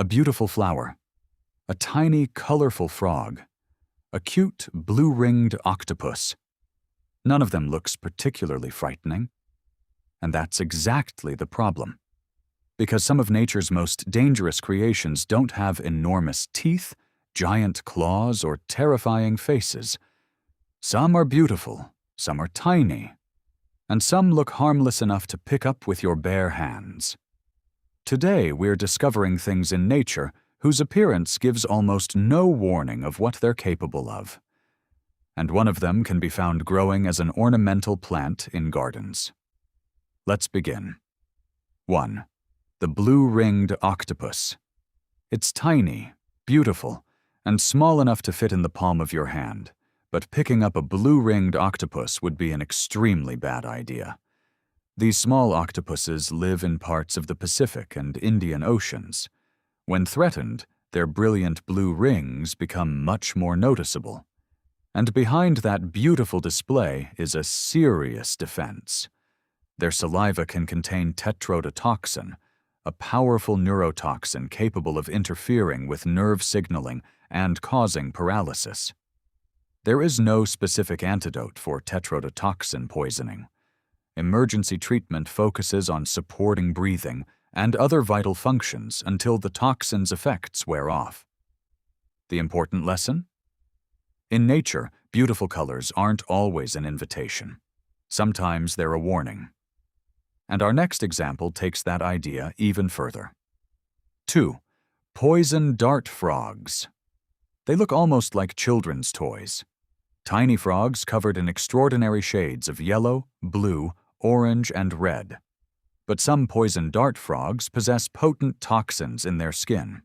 a beautiful flower, a tiny, colorful frog, a cute, blue-ringed octopus. None of them looks particularly frightening. And that's exactly the problem. Because some of nature's most dangerous creations don't have enormous teeth, giant claws, or terrifying faces. Some are beautiful, some are tiny, and some look harmless enough to pick up with your bare hands. Today, we're discovering things in nature whose appearance gives almost no warning of what they're capable of. And one of them can be found growing as an ornamental plant in gardens. Let's begin. 1. The blue-ringed octopus. It's tiny, beautiful, and small enough to fit in the palm of your hand, but picking up a blue-ringed octopus would be an extremely bad idea. These small octopuses live in parts of the Pacific and Indian Oceans. When threatened, their brilliant blue rings become much more noticeable. And behind that beautiful display is a serious defense. Their saliva can contain tetrodotoxin, a powerful neurotoxin capable of interfering with nerve signaling and causing paralysis. There is no specific antidote for tetrodotoxin poisoning. Emergency treatment focuses on supporting breathing and other vital functions until the toxin's effects wear off. The important lesson? In nature, beautiful colors aren't always an invitation. Sometimes they're a warning. And our next example takes that idea even further. 2. Poison dart frogs. They look almost like children's toys. Tiny frogs covered in extraordinary shades of yellow, blue, orange, and red. But some poison dart frogs possess potent toxins in their skin.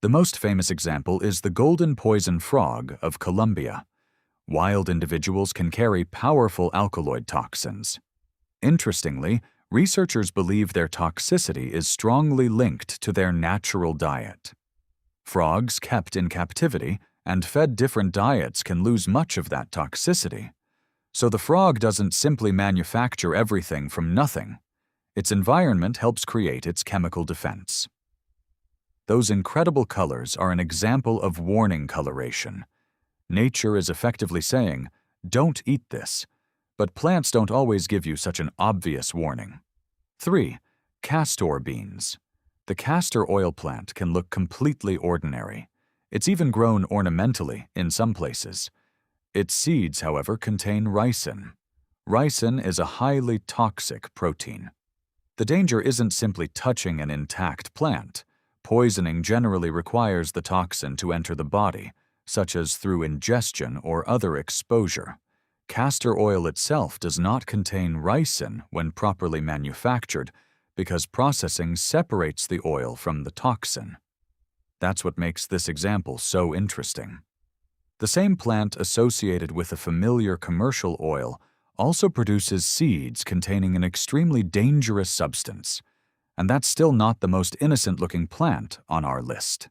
The most famous example is the golden poison frog of Colombia. Wild individuals can carry powerful alkaloid toxins. Interestingly, researchers believe their toxicity is strongly linked to their natural diet. Frogs kept in captivity and fed different diets can lose much of that toxicity. So the frog doesn't simply manufacture everything from nothing. Its environment helps create its chemical defense. Those incredible colors are an example of warning coloration. Nature is effectively saying, "Don't eat this," but plants don't always give you such an obvious warning. 3. Castor beans. The castor oil plant can look completely ordinary. It's even grown ornamentally in some places. Its seeds, however, contain ricin. Ricin is a highly toxic protein. The danger isn't simply touching an intact plant. Poisoning generally requires the toxin to enter the body, such as through ingestion or other exposure. Castor oil itself does not contain ricin when properly manufactured because processing separates the oil from the toxin. That's what makes this example so interesting. The same plant associated with a familiar commercial oil also produces seeds containing an extremely dangerous substance, and that's still not the most innocent-looking plant on our list.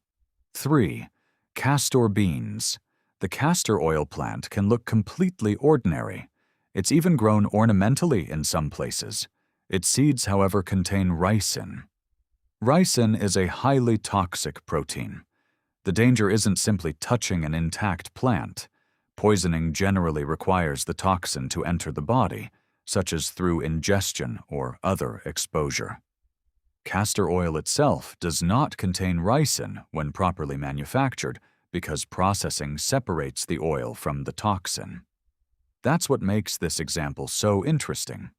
3. Castor beans. The castor oil plant can look completely ordinary. It's even grown ornamentally in some places. Its seeds, however, contain ricin. Ricin is a highly toxic protein. The danger isn't simply touching an intact plant. Poisoning generally requires the toxin to enter the body, such as through ingestion or other exposure. Castor oil itself does not contain ricin when properly manufactured because processing separates the oil from the toxin. That's what makes this example so interesting.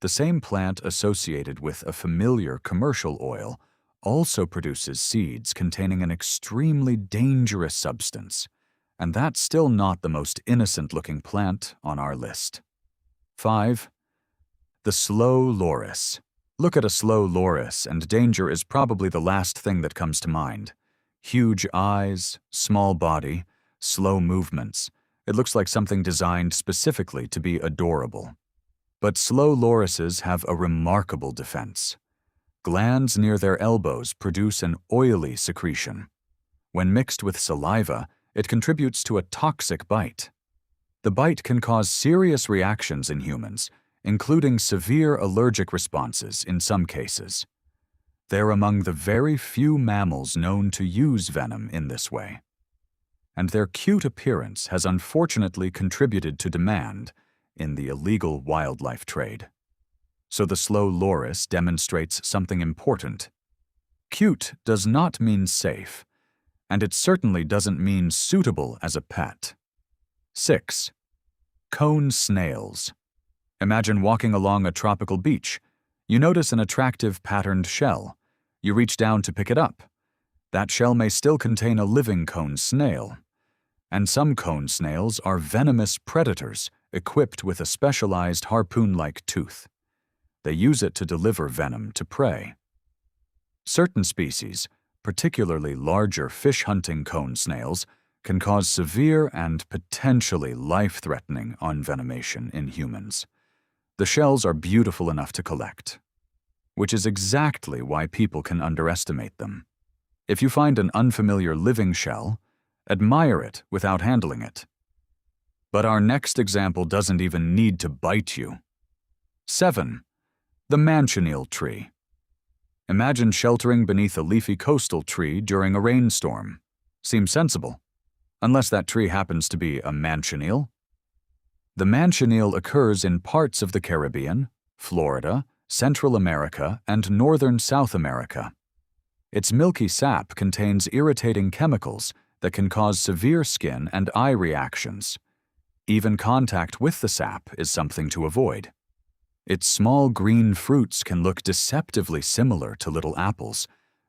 The same plant associated with a familiar commercial oil also produces seeds containing an extremely dangerous substance, and that's still not the most innocent-looking plant on our list. 5. The slow loris. Look at a slow loris, and danger is probably the last thing that comes to mind. Huge eyes, small body, slow movements. It looks like something designed specifically to be adorable. But slow lorises have a remarkable defense. Glands near their elbows produce an oily secretion. When mixed with saliva, it contributes to a toxic bite. The bite can cause serious reactions in humans, including severe allergic responses in some cases. They're among the very few mammals known to use venom in this way. And their cute appearance has unfortunately contributed to demand in the illegal wildlife trade. So the slow loris demonstrates something important. Cute does not mean safe, and it certainly doesn't mean suitable as a pet. 6. Cone snails. Imagine walking along a tropical beach. You notice an attractive patterned shell. You reach down to pick it up. That shell may still contain a living cone snail. And some cone snails are venomous predators equipped with a specialized harpoon-like tooth. They use it to deliver venom to prey. Certain species, particularly larger fish-hunting cone snails, can cause severe and potentially life-threatening envenomation in humans. The shells are beautiful enough to collect, which is exactly why people can underestimate them. If you find an unfamiliar living shell, admire it without handling it. But our next example doesn't even need to bite you. 7. The manchineel tree. Imagine sheltering beneath a leafy coastal tree during a rainstorm. Seems sensible, unless that tree happens to be a manchineel. The manchineel occurs in parts of the Caribbean, Florida, Central America, and northern South America. Its milky sap contains irritating chemicals that can cause severe skin and eye reactions. Even contact with the sap is something to avoid. Its small green fruits can look deceptively similar to little apples,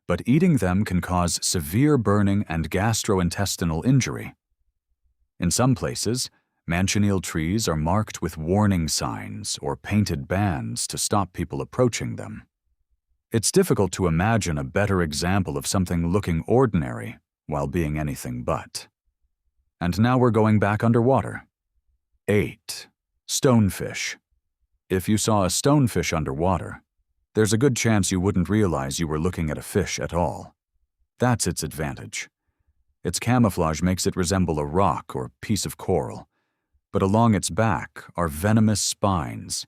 but eating them can cause severe burning and gastrointestinal injury. In some places, manchineel trees are marked with warning signs or painted bands to stop people approaching them. It's difficult to imagine a better example of something looking ordinary while being anything but. And now we're going back underwater. 8. Stonefish. If you saw a stonefish underwater, there's a good chance you wouldn't realize you were looking at a fish at all. That's its advantage. Its camouflage makes it resemble a rock or piece of coral, but along its back are venomous spines.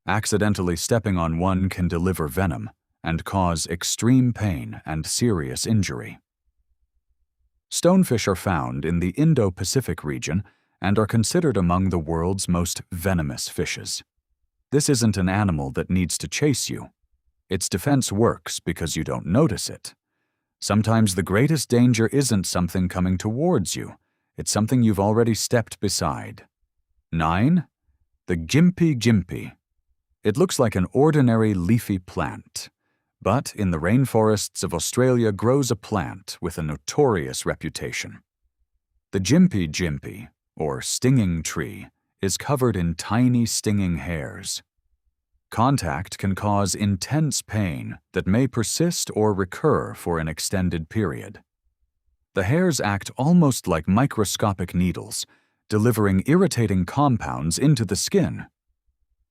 Accidentally stepping on one can deliver venom and cause extreme pain and serious injury. Stonefish are found in the Indo-Pacific region and are considered among the world's most venomous fishes. This isn't an animal that needs to chase you. Its defense works because you don't notice it. Sometimes the greatest danger isn't something coming towards you. It's something you've already stepped beside. 9. The gympie. It looks like an ordinary leafy plant, but in the rainforests of Australia grows a plant with a notorious reputation. The gympie, or stinging tree, is covered in tiny stinging hairs. Contact can cause intense pain that may persist or recur for an extended period. The hairs act almost like microscopic needles, delivering irritating compounds into the skin.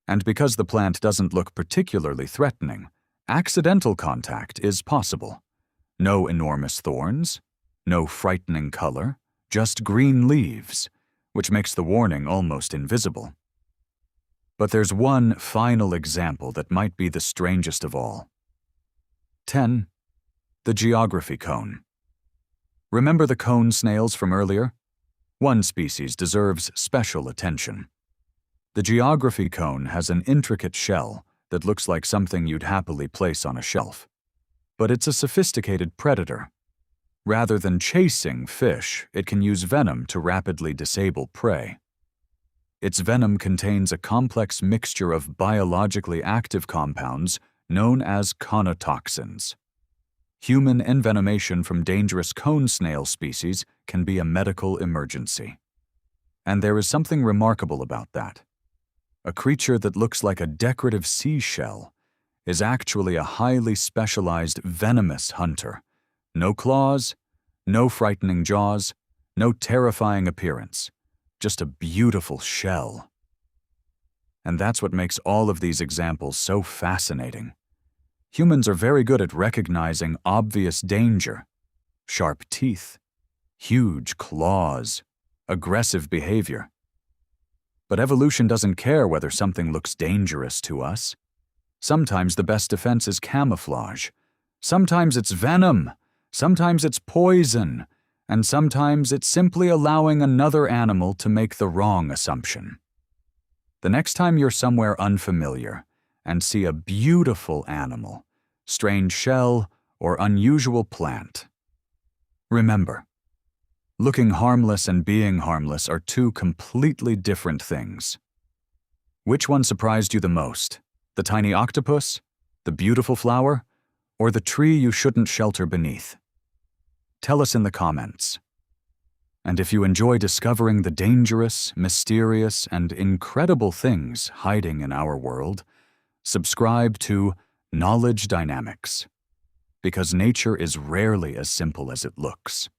And because the plant doesn't look particularly threatening, accidental contact is possible. No enormous thorns, no frightening color, just green leaves, which makes the warning almost invisible. But there's one final example that might be the strangest of all. 10. The geography cone. Remember the cone snails from earlier? One species deserves special attention. The geography cone has an intricate shell that looks like something you'd happily place on a shelf. But it's a sophisticated predator. Rather than chasing fish, it can use venom to rapidly disable prey. Its venom contains a complex mixture of biologically active compounds known as conotoxins. Human envenomation from dangerous cone snail species can be a medical emergency. And there is something remarkable about that. A creature that looks like a decorative seashell is actually a highly specialized venomous hunter. No claws, no frightening jaws, no terrifying appearance, just a beautiful shell. And that's what makes all of these examples so fascinating. Humans are very good at recognizing obvious danger: sharp teeth, huge claws, aggressive behavior. But evolution doesn't care whether something looks dangerous to us. Sometimes the best defense is camouflage, Sometimes it's venom, sometimes it's poison, and sometimes it's simply allowing another animal to make the wrong assumption. The next time you're somewhere unfamiliar and see a beautiful animal, strange shell, or unusual plant, remember, looking harmless and being harmless are two completely different things. Which one surprised you the most? The tiny octopus, the beautiful flower, or the tree you shouldn't shelter beneath? Tell us in the comments. And if you enjoy discovering the dangerous, mysterious, and incredible things hiding in our world, subscribe to Knowledge Dynamics, because nature is rarely as simple as it looks.